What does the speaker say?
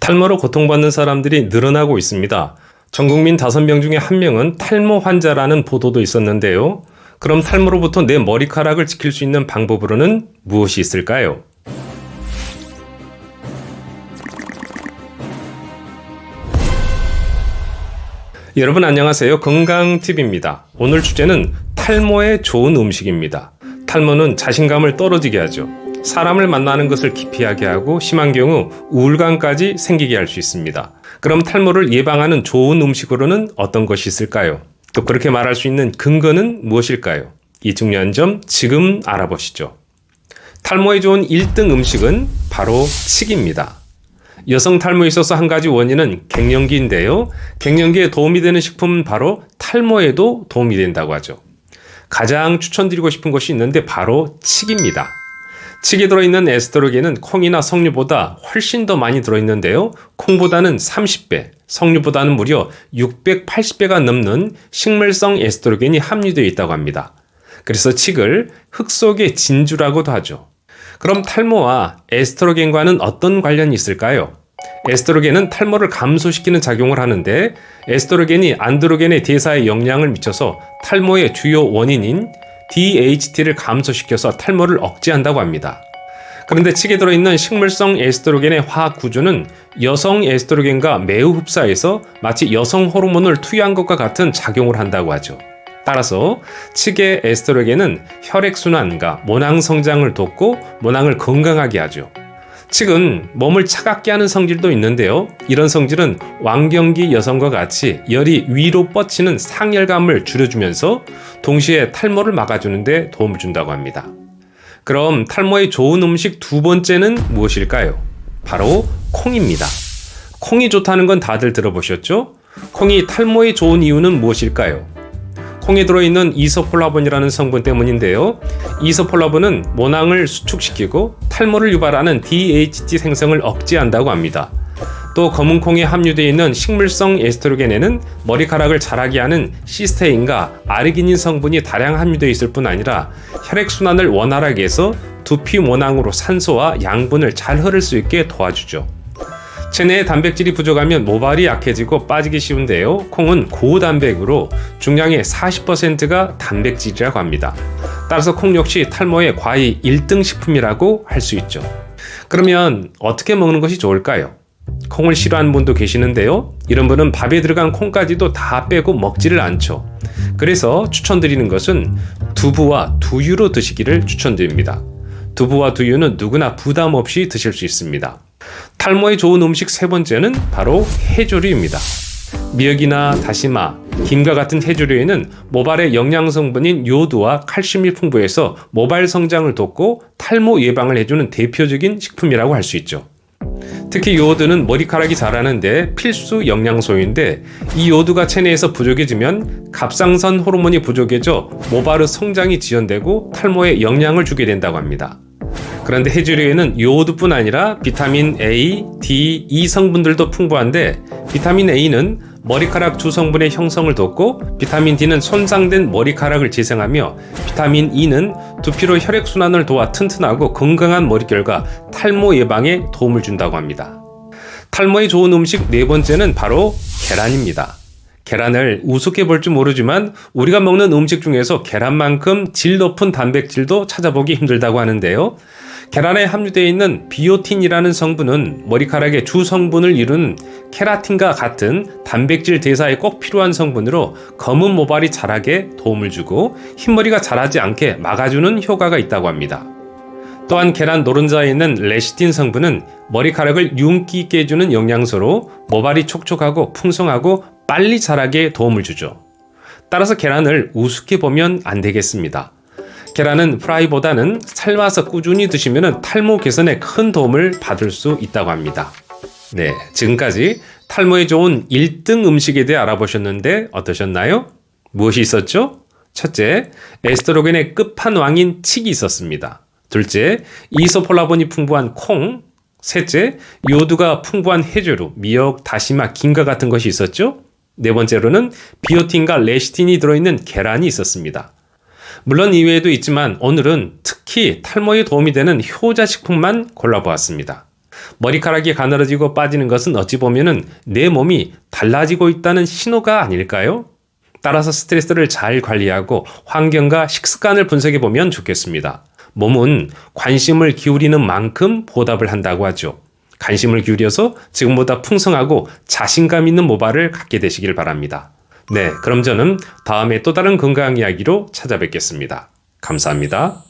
탈모로 고통받는 사람들이 늘어나고 있습니다. 전국민 5명 중에 1명은 탈모 환자라는 보도도 있었는데요. 그럼 탈모로부터 내 머리카락을 지킬 수 있는 방법으로는 무엇이 있을까요? 여러분 안녕하세요. 건강팁입니다. 오늘 주제는 탈모에 좋은 음식입니다. 탈모는 자신감을 떨어지게 하죠. 사람을 만나는 것을 기피하게 하고 심한 경우 우울감까지 생기게 할 수 있습니다. 그럼 탈모를 예방하는 좋은 음식으로는 어떤 것이 있을까요? 또 그렇게 말할 수 있는 근거는 무엇일까요? 이 중요한 점 지금 알아보시죠. 탈모에 좋은 1등 음식은 바로 칡입니다. 여성 탈모에 있어서 한 가지 원인은 갱년기인데요. 갱년기에 도움이 되는 식품은 바로 탈모에도 도움이 된다고 하죠. 가장 추천드리고 싶은 것이 있는데 바로 칡입니다. 칡에 들어있는 에스트로겐은 콩이나 석류보다 훨씬 더 많이 들어있는데요. 콩보다는 30배, 석류보다는 무려 680배가 넘는 식물성 에스트로겐이 함유되어 있다고 합니다. 그래서 칡을 흙 속의 진주라고도 하죠. 그럼 탈모와 에스트로겐과는 어떤 관련이 있을까요? 에스트로겐은 탈모를 감소시키는 작용을 하는데 에스트로겐이 안드로겐의 대사에 영향을 미쳐서 탈모의 주요 원인인 DHT를 감소시켜서 탈모를 억제한다고 합니다. 그런데 칡에 들어있는 식물성 에스트로겐의 화학 구조는 여성 에스트로겐과 매우 흡사해서 마치 여성 호르몬을 투여한 것과 같은 작용을 한다고 하죠. 따라서 칡의 에스트로겐은 혈액순환과 모낭 성장을 돕고 모낭을 건강하게 하죠. 칡은 몸을 차갑게 하는 성질도 있는데요. 이런 성질은 왕경기 여성과 같이 열이 위로 뻗치는 상열감을 줄여주면서 동시에 탈모를 막아주는 데 도움을 준다고 합니다. 그럼 탈모에 좋은 음식 두 번째는 무엇일까요? 바로 콩입니다. 콩이 좋다는 건 다들 들어보셨죠? 콩이 탈모에 좋은 이유는 무엇일까요? 콩에 들어있는 이소폴라본이라는 성분 때문인데요. 이소폴라본은 모낭을 수축시키고 탈모를 유발하는 DHT 생성을 억제한다고 합니다. 또 검은 콩에 함유되어 있는 식물성 에스트로겐에는 머리카락을 자라게 하는 시스테인과 아르기닌 성분이 다량 함유되어 있을 뿐 아니라 혈액순환을 원활하게 해서 두피 모낭으로 산소와 양분을 잘 흐를 수 있게 도와주죠. 체내에 단백질이 부족하면 모발이 약해지고 빠지기 쉬운데요. 콩은 고단백으로 중량의 40%가 단백질이라고 합니다. 따라서 콩 역시 탈모의 과히 1등 식품이라고 할 수 있죠. 그러면 어떻게 먹는 것이 좋을까요? 콩을 싫어하는 분도 계시는데요. 이런 분은 밥에 들어간 콩까지도 다 빼고 먹지를 않죠. 그래서 추천드리는 것은 두부와 두유로 드시기를 추천드립니다. 두부와 두유는 누구나 부담 없이 드실 수 있습니다. 탈모에 좋은 음식 세 번째는 바로 해조류입니다. 미역이나 다시마, 김과 같은 해조류에는 모발의 영양 성분인 요오드와 칼슘이 풍부해서 모발 성장을 돕고 탈모 예방을 해주는 대표적인 식품이라고 할 수 있죠. 특히 요오드는 머리카락이 자라는데 필수 영양소인데 이 요오드가 체내에서 부족해지면 갑상선 호르몬이 부족해져 모발의 성장이 지연되고 탈모에 영향을 주게 된다고 합니다. 그런데 해조류에는 요오드뿐 아니라 비타민 A, D, E 성분들도 풍부한데 비타민 A는 머리카락 주성분의 형성을 돕고 비타민 D는 손상된 머리카락을 재생하며 비타민 E는 두피로 혈액순환을 도와 튼튼하고 건강한 머릿결과 탈모 예방에 도움을 준다고 합니다. 탈모에 좋은 음식 네 번째는 바로 계란입니다. 계란을 우습게 볼 줄 모르지만 우리가 먹는 음식 중에서 계란만큼 질 높은 단백질도 찾아보기 힘들다고 하는데요. 계란에 함유되어 있는 비오틴이라는 성분은 머리카락의 주 성분을 이루는 케라틴과 같은 단백질 대사에 꼭 필요한 성분으로 검은 모발이 자라게 도움을 주고 흰머리가 자라지 않게 막아주는 효과가 있다고 합니다. 또한 계란 노른자에 있는 레시틴 성분은 머리카락을 윤기 있게 해주는 영양소로 모발이 촉촉하고 풍성하고 빨리 자라게 도움을 주죠. 따라서 계란을 우습게 보면 안 되겠습니다. 계란은 프라이보다는 삶아서 꾸준히 드시면 탈모 개선에 큰 도움을 받을 수 있다고 합니다. 네, 지금까지 탈모에 좋은 1등 음식에 대해 알아보셨는데 어떠셨나요? 무엇이 있었죠? 첫째, 에스트로겐의 끝판왕인 칡이 있었습니다. 둘째, 이소폴라본이 풍부한 콩. 셋째, 요오드가 풍부한 해조류, 미역, 다시마, 김과 같은 것이 있었죠? 네 번째로는 비오틴과 레시틴이 들어있는 계란이 있었습니다. 물론 이외에도 있지만 오늘은 특히 탈모에 도움이 되는 효자식품만 골라보았습니다. 머리카락이 가늘어지고 빠지는 것은 어찌 보면은 내 몸이 달라지고 있다는 신호가 아닐까요? 따라서 스트레스를 잘 관리하고 환경과 식습관을 분석해 보면 좋겠습니다. 몸은 관심을 기울이는 만큼 보답을 한다고 하죠. 관심을 기울여서 지금보다 풍성하고 자신감 있는 모발을 갖게 되시길 바랍니다. 네, 그럼 저는 다음에 또 다른 건강 이야기로 찾아뵙겠습니다. 감사합니다.